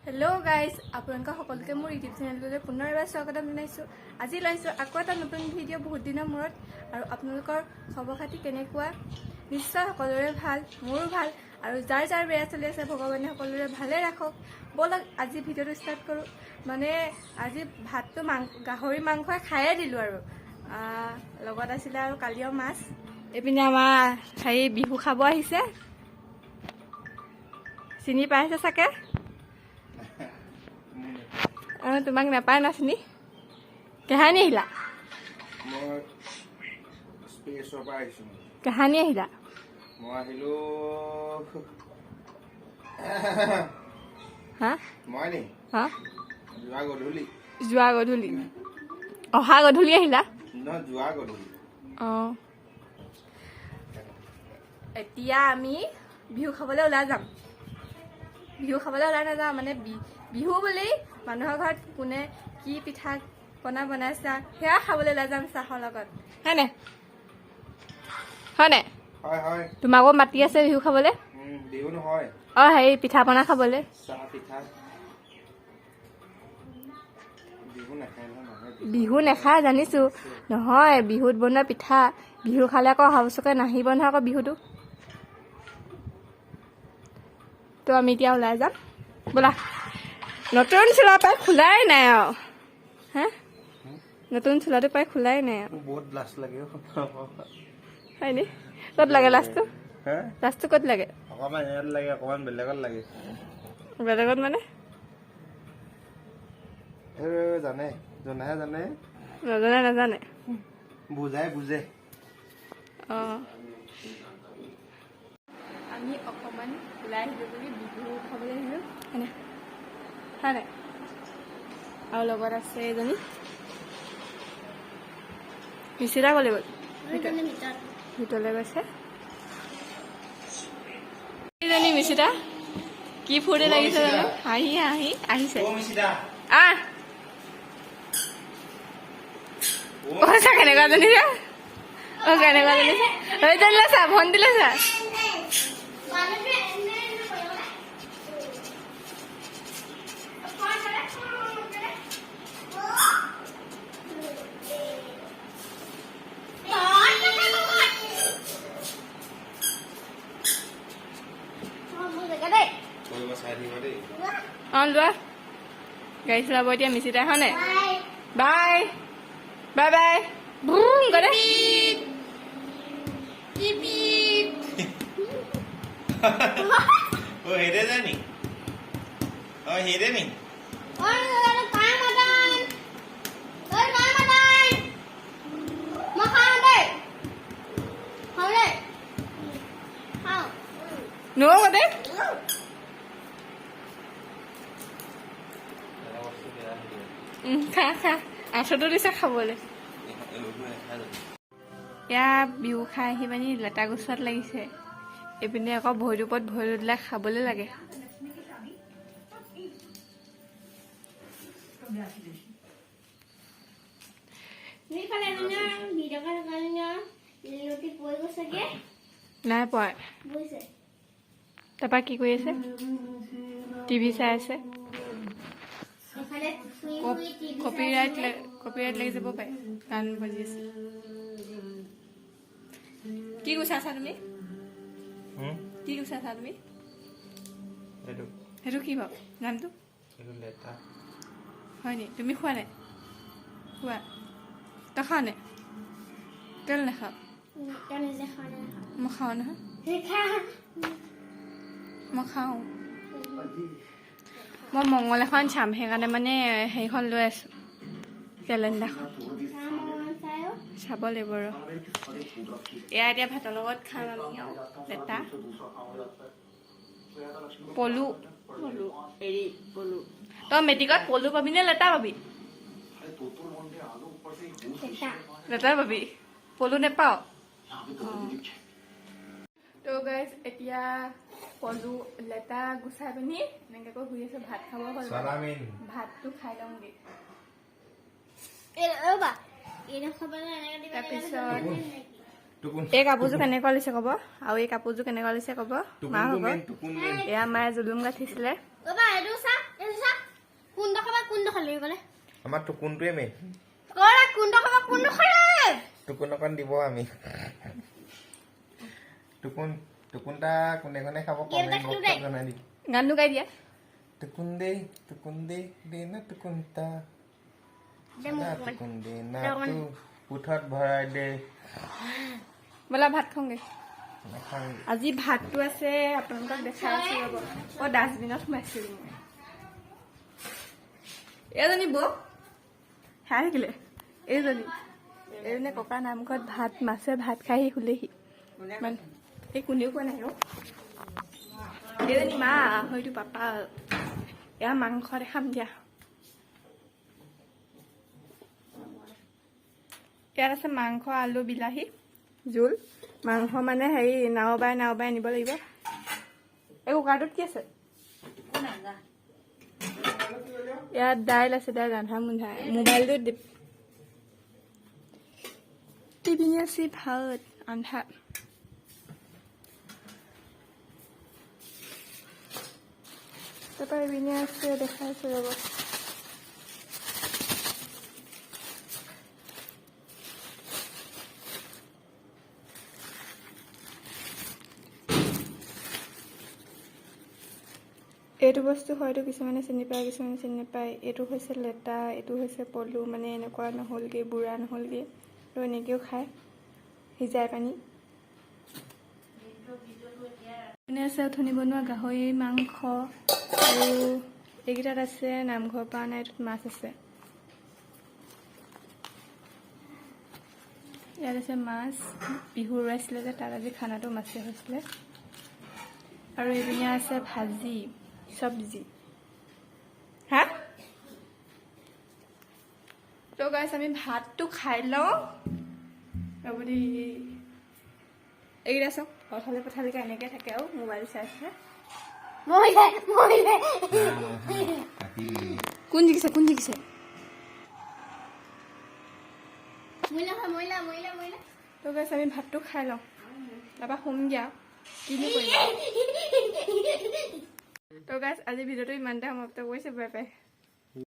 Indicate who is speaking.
Speaker 1: Hello guys आपलोक सकलोके मोर YouTube चेनेलटोले पुनर एबार स्वागतम जनाइছো। আজি লাইছো আকৌ এটা নতুন ভিডিঅ' বহুত দিনৰ মূৰত আৰু আপোনালোকৰ খবৰ খাতি কেনেকুৱা নিশ্চয় সকলোৰে ভাল মোৰো ভাল আৰু যাৰ যাৰ বেয়া চলি আছে ভগৱানে সকলোৰে ভালে ৰাখক। বলক আজি ভিডিঅ'টো ষ্টাৰ্ট কৰো। মানে আজি ভাতটো গাহৰি মাংস খায়ে দিলো আৰু লগত আছিল আৰু কালিও মাছ। এপিনে আমাৰ হেৰি বিহু খাব আহিছে চিনি পাইছে চাগে তোমাক নাপায় না চিনি কাহানি আহিলা কাহানি আহিলা
Speaker 2: মই আহিলো
Speaker 1: হা
Speaker 2: মই নি
Speaker 1: হা
Speaker 2: যোৱা গধূলি
Speaker 1: অহা গধূলি আহিলা
Speaker 2: নহয় যোৱা গধূলি
Speaker 1: এতিয়া আমি বিহু খাবলৈ ওলাই যাম। বিহু খাবলৈ ওলাই নাযাওঁ মানে বিহু বুলি মানুহৰ ঘৰত কোনে কি পিঠা পনা বনাইছা সেয়া খাবলৈ ওলাই যাম চাহৰ লগত হয়নে হয়নে
Speaker 2: হয় হয়
Speaker 1: তোমাকো মাতি আছে বিহু খাবলৈ
Speaker 2: বিহু নহয়
Speaker 1: হেৰি পিঠা পনা খাবলৈ
Speaker 2: চাহ পিঠা বিহু নাখায় নহয়
Speaker 1: বিহু নেখায় জানিছো নহয় বিহুত বনোৱা পিঠা বিহু খালে আকৌ হাউচকে নাহিব নহয় আকৌ বিহুটো তো আমি এতিয়া ওলাই যাম ব'লা। নতুন চোলা প্ৰায় খোলাই নাই আৰু হা নতুন চোলাটো প্ৰায় খোলাই নাই আৰু
Speaker 2: বহুত লাজ লাগে
Speaker 1: হয়নি ক'ত লাগে লাজটো লাজটো ক'ত লাগে
Speaker 2: অকণমান ইয়াত লাগে অকণমান বেলেগত লাগে
Speaker 1: বেলেগত মানে
Speaker 2: জানে জনাহে জানে
Speaker 1: নজনে নাজানে
Speaker 2: বুজাই বুজে
Speaker 1: আমি অকণমান ওলাই আহিলোঁ বুলি বিহু খাবলৈ আহিলোঁ হয়নে হয়নে আৰু লগত আছে এজনী মিচিৰা ক'লে গ'ল ভিতৰলৈ গৈছে এইজনী মিচিৰা কি ফূৰ্তি লাগিছে জানো হাঁহি হাঁহি আহিছে আহ চা কেনেকুৱা জনী কেনেকুৱা জনী এইজনী চা ভণ্টিলৈ চা লোৱা গাড়ী চলাব এতিয়া মিচিতা হয়নে বাই বাই বাই বুম কৰে
Speaker 2: হেৰে জানি হেৰে নি
Speaker 1: নোৱাৰো দে খা খা আঠটো দিছে খাবলৈ এয়া বিহু খাই আহি মানে লেটা গুচোৱাত লাগিছে এইপিনে আকৌ ভৰিৰ ওপৰত ভৰি দিলে খাবলৈ লাগে নাই পোৱা তাৰপৰা কি কৰি আছে টিভি চাই আছে কপিৰাইট লাগি যাব পাৰে গান বাজি আছে কি গুচাইছা তুমি কি গুচাইছা তুমি সেইটো কি বাৰু গানটো হয় নি তুমি খোৱা নাই খোৱা তই খাৱ নাই কেলৈ নাখাৱ মই খাওঁ নহয় মই খাওঁ মই মংগল এখন চাম সেইকাৰণে মানে সেইখন লৈ আছো কেলেণ্ডাৰখন চাব লাগিব আৰু এয়া এতিয়া ভাতৰ লগত খাম আমি আৰু লেটা পলু তই মেট্ৰিকত পলু পাবি নে লেটা পাবি লেটা পাবি পলু নেপাও তো গাইজ এতিয়া পলু লেটা গুচাই পিনি এনেকৈ শুই আছে ভাত খাব হ'ল ভাতটো খাই লওঁগে তাৰপিছত এই কাপোৰযোৰ কেনেকুৱা লৈছে ক'ব আৰু এই কাপোৰযোৰ কেনেকুৱা লৈছে ক'ব মা হ'ব এয়া মায়ে জুলুম গাঠিছিলে
Speaker 2: আমাৰ টুকুনটোৱে মেইন
Speaker 3: কৰা কোনটো খাবা কোনটো খালে
Speaker 2: টুকুন অকণ দিব আমি টুকুনটা কোনে কোনে খাব কমেণ্ট বক্সত জনাই দিম
Speaker 1: গানটো গাই দিয়া
Speaker 2: টুকুন দে না টুকুনটা টুকুন দে না তু পুঠত ভৰাই দে
Speaker 1: ব'লা ভাত খাওঁগে
Speaker 2: নাখাওঁ
Speaker 1: আজি ভাতটো আছে আপোনালোকক দেখাই আছো ৰ'ব ডাষ্টবিনত সোমাইছিলোঁ মই এইজনী বৌ খাই থাকিলে এইজনী ককাৰ নামঘৰত ভাত মাছে ভাত খাই সি শুলেহি মানে এই কোনেও কোৱা নাই অ' এইজনী মা হয়তো পাপা এয়া মাংস দেখাম দিয়া ইয়াত আছে মাংস আলু বিলাহী জোল মাংস মানে হেৰি নাও বাই নিব লাগিব এই কুকাৰটোত কি আছে ইয়াত দাইল আছে দাইল ৰান্ধা মুন্ধা মোবাইলটোত টিভি আছে ভাত আন্ধা তাৰপৰা এইপিনে আছে দেখাইছো ৰ'ব এইটো বস্তু হয়তো কিছুমানে চিনি পায় কিছুমানে চিনি নাপায় এইটো হৈছে লেটা এইটো হৈছে পলু মানে এনেকুৱা নহ'লগৈ বুঢ়া নহ'লগৈ আৰু এনেকৈও খায় সিজাই পানী এনে আছে অথনি বনোৱা গাহৰি মাংস আৰু এইকেইটাত আছে নামঘৰ পৰা নাই এইটোত মাছ আছে ইয়াত আছে মাছ বিহু উৰাইছিলে যে তাত আজি খানাটো মাছে হৈছিলে আৰু এইপিনে আছে ভাজি চব্জি হা তো গাইছ আমি ভাতটো খাই লওঁ ৰ'ব দেই এইকেইটা চাওক পথালিকা এনেকৈ থাকে আৰু মোবাইল চাই আছে কোন জিকিছে তো গাইছ আমি ভাতটো খাই লওঁ তাৰপৰা শুমগৈ আৰু কিনো কৰিম তো গাইছ আজি ভিডিঅ'টো ইমানতে সমাপ্ত কৰিছোঁ বাই বাই